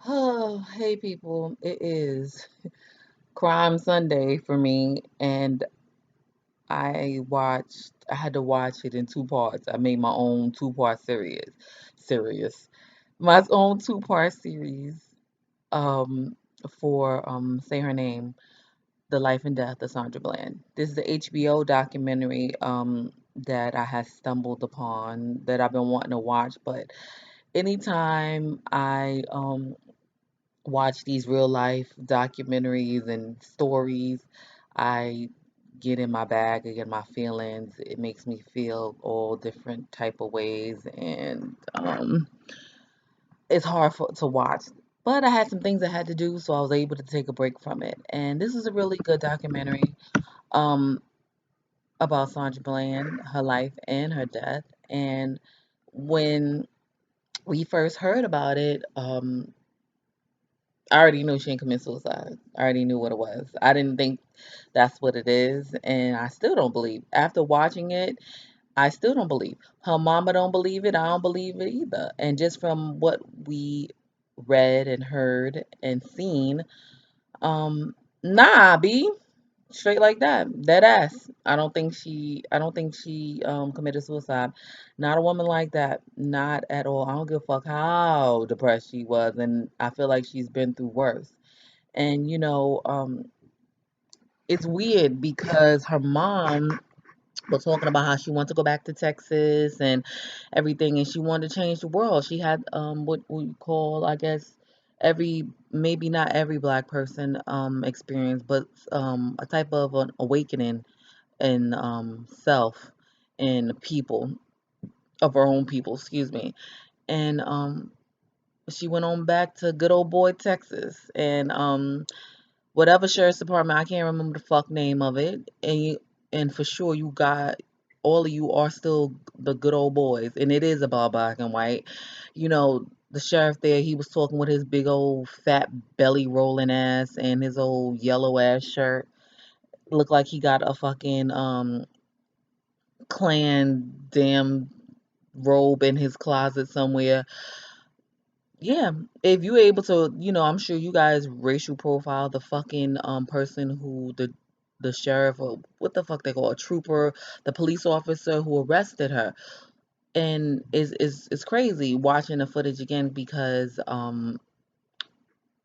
Oh, hey people. It is Crime Sunday for me, and I had to watch it in two parts. I made my own two-part series. My own two-part series um for Say Her Name, The Life and Death of Sandra Bland. This is the HBO documentary that I had stumbled upon that I've been wanting to watch, but anytime I watch these real life documentaries and stories, I get in my bag, I get my feelings. It makes me feel all different type of ways, and it's hard to watch. But I had some things I had to do, so I was able to take a break from it. And this is a really good documentary um, about Sandra Bland, her life and her death. And when we first heard about it, I already knew she didn't commit suicide. I already knew what it was. I didn't think that's what it is, and I still don't believe. After watching it, I still don't believe. Her mama don't believe it. I don't believe it either. And just from what we read and heard and seen, nah, B, straight like that, dead ass. I don't think she committed suicide. Not a woman like that. Not at all. I don't give a fuck how depressed she was, and I feel like she's been through worse. And it's weird because her mom was talking about how she wanted to go back to Texas and everything, and she wanted to change the world. She had what we call, I guess, every maybe not every black person experience, but a type of an awakening in self and people of her own people, excuse me. And she went on back to good old boy Texas, and whatever sheriff's department, I can't remember the fuck name of it, and for sure you got all of you are still the good old boys, and it is about black and white. The sheriff there, he was talking with his big old fat belly rolling ass and his old yellow ass shirt. Looked like he got a fucking Klan damn robe in his closet somewhere. Yeah, if you able to, I'm sure you guys racial profile the fucking person who the sheriff, or what the fuck they call a trooper, the police officer who arrested her. And is crazy watching the footage again because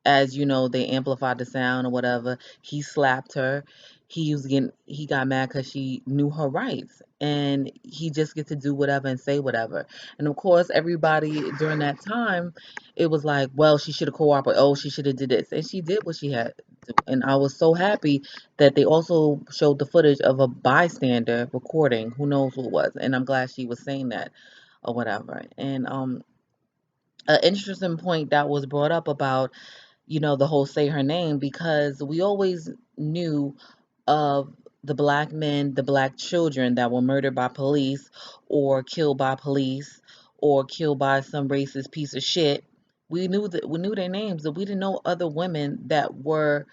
as you know, they amplified the sound or whatever. He slapped her. He got mad because she knew her rights, and he just get to do whatever and say whatever. And of course, everybody during that time, it was like, well, she should have cooperated. Oh, she should have did this, and she did what she had to do. And I was so happy that they also showed the footage of a bystander recording. Who knows who it was? And I'm glad she was saying that or whatever. And an interesting point that was brought up about the whole say her name, because we always knew of the black men, the black children that were murdered by police or killed by police or killed by some racist piece of shit. We knew their names, but we didn't know other women that were.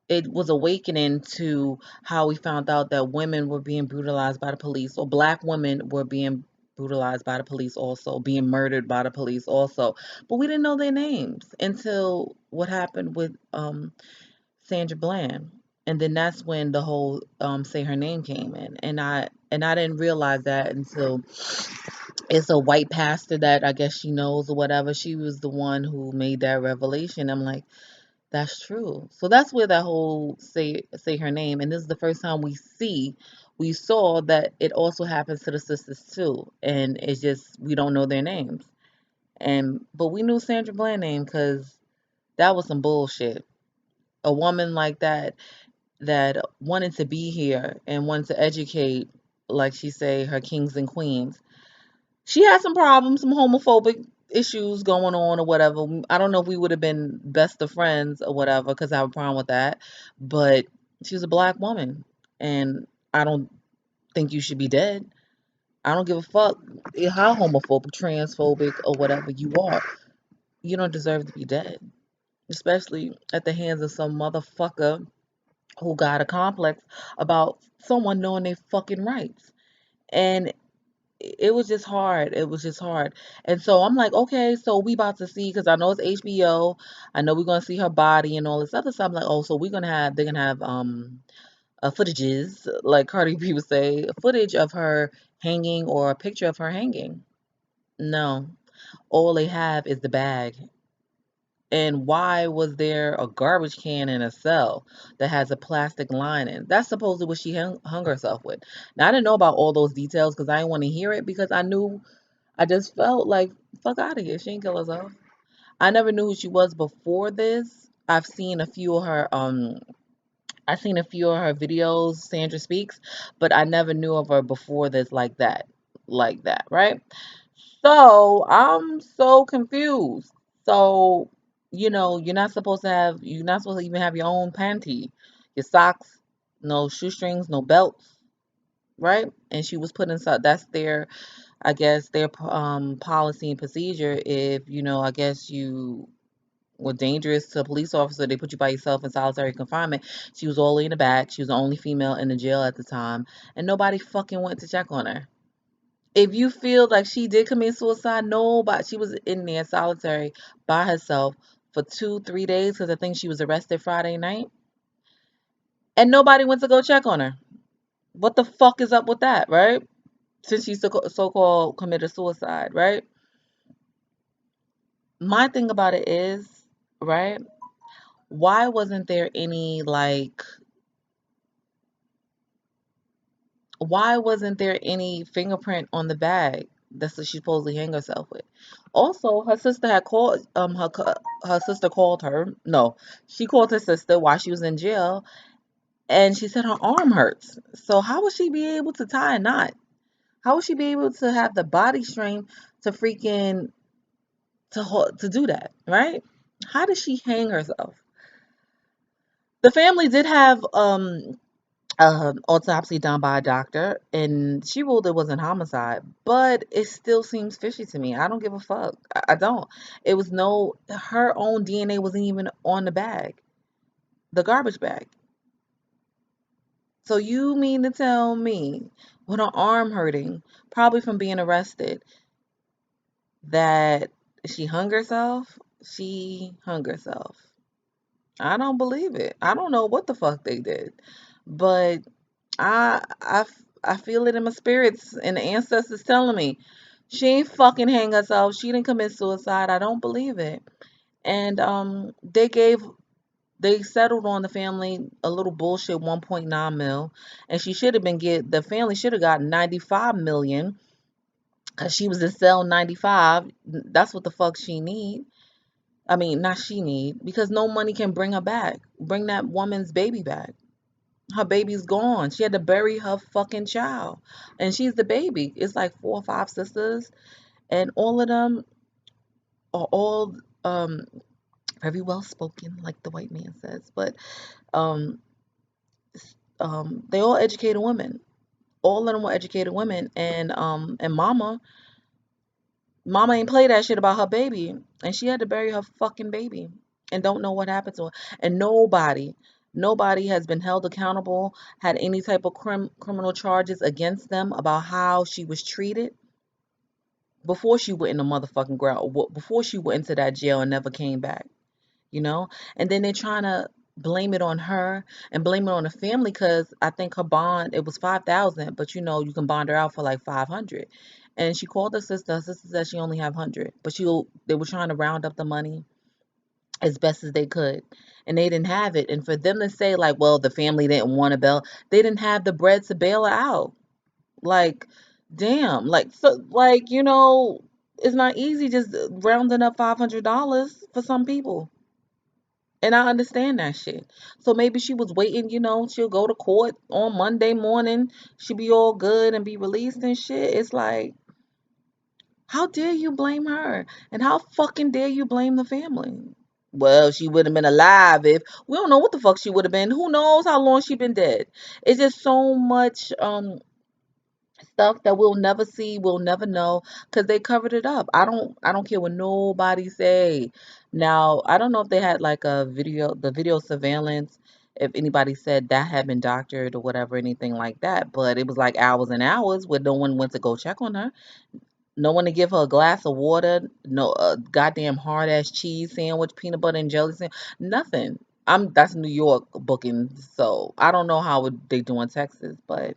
It was awakening to how we found out that women were being brutalized by the police, or black women were being brutalized by the police also, being murdered by the police also. But we didn't know their names until what happened with Sandra Bland. And then that's when the whole say her name came in. And I didn't realize that until it's a white pastor that I guess she knows or whatever. She was the one who made that revelation. I'm like, that's true. So that's where that whole say her name, and this is the first time we saw that it also happens to the sisters too, and it's just we don't know their names. And but we knew Sandra Bland name because that was some bullshit. A woman like that wanted to be here and wanted to educate, like she say, her kings and queens. She had some problems, some homophobic issues going on or whatever. I don't know if we would have been best of friends or whatever because I have a problem with that. But she was a black woman, and I don't think you should be dead. I don't give a fuck how homophobic, transphobic, or whatever you are. You don't deserve to be dead, especially at the hands of some motherfucker who got a complex about someone knowing their fucking rights. And it was just hard. It was just hard. And so I'm like, okay, so we about to see, because I know it's HBO. I know we're gonna see her body and all this other stuff. I'm like, oh, so we're gonna have they're gonna have footages, like Cardi B would say, footage of her hanging or a picture of her hanging. No, all they have is the bag. And why was there a garbage can in a cell that has a plastic lining? That's supposedly what she hung herself with. Now, I didn't know about all those details because I didn't want to hear it, because I knew, I just felt like, fuck out of here. She ain't kill herself. I never knew who she was before this. I've seen a few of her I've seen a few of her videos, Sandra Speaks, but I never knew of her before this like that. Like that, right? So I'm so confused. So, you're not supposed to even have your own panty, your socks, no shoestrings, no belts, right? And she was put inside. That's their, I guess, their policy and procedure. If I guess you were dangerous to a police officer, they put you by yourself in solitary confinement. She was all in the back. She was the only female in the jail at the time, and nobody fucking went to check on her. If you feel like she did commit suicide, nobody. She was in there solitary by herself for 2, 3 days, because I think she was arrested Friday night, and nobody went to go check on her. What the fuck is up with that, right? Since she so-called committed suicide, right? My thing about it is, right? Why wasn't there any like? Why wasn't there any fingerprint on the bag that's what she supposedly hang herself with? Also, her sister had called her sister called her. No, she called her sister while she was in jail, and she said her arm hurts. So how would she be able to tie a knot? How would she be able to have the body strength to freaking to do that, right? How did she hang herself? The family did have autopsy done by a doctor, and she ruled it wasn't homicide, but it still seems fishy to me. I don't give a fuck. I don't. It was no, her own DNA wasn't even on the bag, the garbage bag. So you mean to tell me, with her arm hurting, probably from being arrested, that she hung herself? She hung herself. I don't believe it. I don't know what the fuck they did, but I feel it in my spirits, and the ancestors telling me she ain't fucking hang herself. She didn't commit suicide. I don't believe it. And they settled on the family a little bullshit 1.9 mil, and she should have been get the family should have got 95 million, because she was in cell 95. That's what the fuck she need. I mean, not she need, because no money can bring her back. Bring that woman's baby back. Her baby's gone. She had to bury her fucking child. And she's the baby. It's like 4 or 5 sisters, and all of them are all very well spoken, like the white man says. But um they all educated women. All of them were educated women, and mama ain't play that shit about her baby, and she had to bury her fucking baby, and don't know what happened to her. And nobody has been held accountable, had any type of criminal charges against them about how she was treated before she went in the motherfucking ground, before she went into that jail and never came back, you know? And then they're trying to blame it on her and blame it on the family, because I think her bond, it was 5,000, but you can bond her out for like 500. And she called her sister said she only have 100, but they were trying to round up the money as best as they could. And they didn't have it. And for them to say like, well, the family didn't want to bail, they didn't have the bread to bail her out. Like, damn, like, so, like, it's not easy just rounding up $500 for some people. And I understand that shit. So maybe she was waiting, she'll go to court on Monday morning, she'll be all good and be released and shit. It's like, how dare you blame her? And how fucking dare you blame the family? Well, she would have been alive if we don't know what the fuck she would have been. Who knows how long she been dead? It's just so much stuff that we'll never see, we'll never know, because they covered it up. I don't care what nobody say. Now, I don't know if they had like the video surveillance, if anybody said that had been doctored or whatever, anything like that. But it was like hours and hours where no one went to go check on her. No one to give her a glass of water. No goddamn hard ass cheese sandwich, peanut butter and jelly sandwich. Nothing. That's New York booking, so I don't know how they do in Texas, but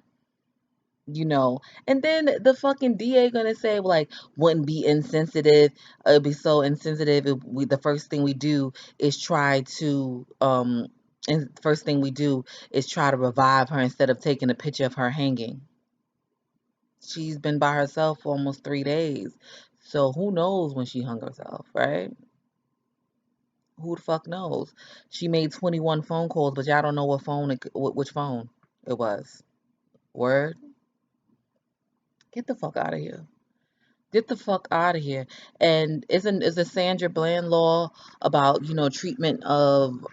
you know. And then the fucking DA gonna say like, wouldn't be insensitive. It'd be so insensitive if the first thing we do is try to and first thing we do is try to revive her instead of taking a picture of her hanging. She's been by herself for almost 3 days. So who knows when she hung herself, right? Who the fuck knows? She made 21 phone calls, but y'all don't know what phone, which phone it was. Word? Get the fuck out of here. Get the fuck out of here. And is a Sandra Bland law about, treatment of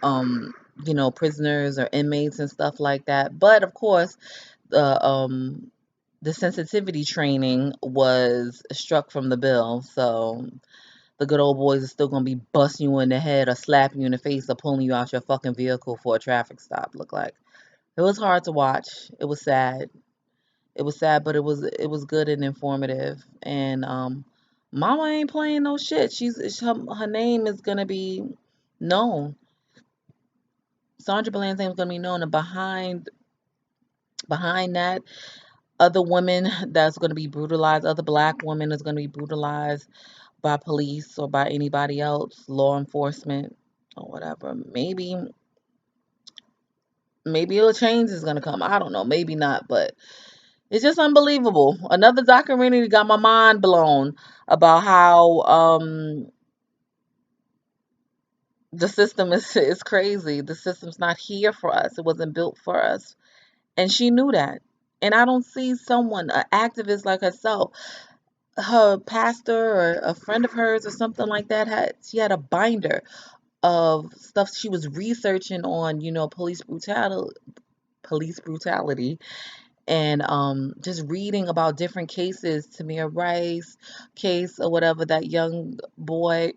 prisoners or inmates and stuff like that. But of course, the sensitivity training was struck from the bill. So the good old boys are still gonna be busting you in the head or slapping you in the face or pulling you out your fucking vehicle for a traffic stop, look like. It was hard to watch. It was sad. It was sad, but it was good and informative. And Mama ain't playing no shit. Her name is gonna be known. Sandra Bland's name is gonna be known, and behind that, other women that's gonna be brutalized, other black women is gonna be brutalized by police or by anybody else, law enforcement or whatever. Maybe a change is gonna come. I don't know. Maybe not, but it's just unbelievable. Another documentary got my mind blown about how the system is crazy. The system's not here for us. It wasn't built for us. And she knew that. And I don't see someone, an activist like herself, her pastor or a friend of hers or something like that she had a binder of stuff she was researching on, police brutality, and just reading about different cases, Tamir Rice case or whatever, that young boy,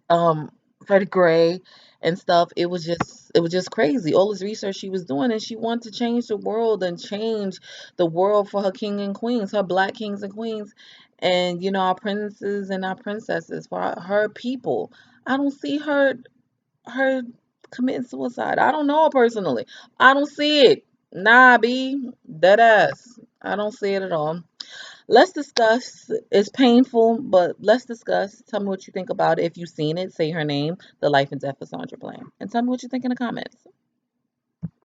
um Freddie Gray and stuff. It was just crazy. All this research she was doing, and she wanted to change the world and change the world for her king and queens, her black kings and queens, and our princes and our princesses, for her people. I don't see her committing suicide. I don't know her personally. I don't see it. Nah, B, dead ass. I don't see it at all. Let's discuss. It's painful, but let's discuss. Tell me what you think about it. If you've seen it, say her name, The Life and Death of Sandra Bland. And tell me what you think in the comments.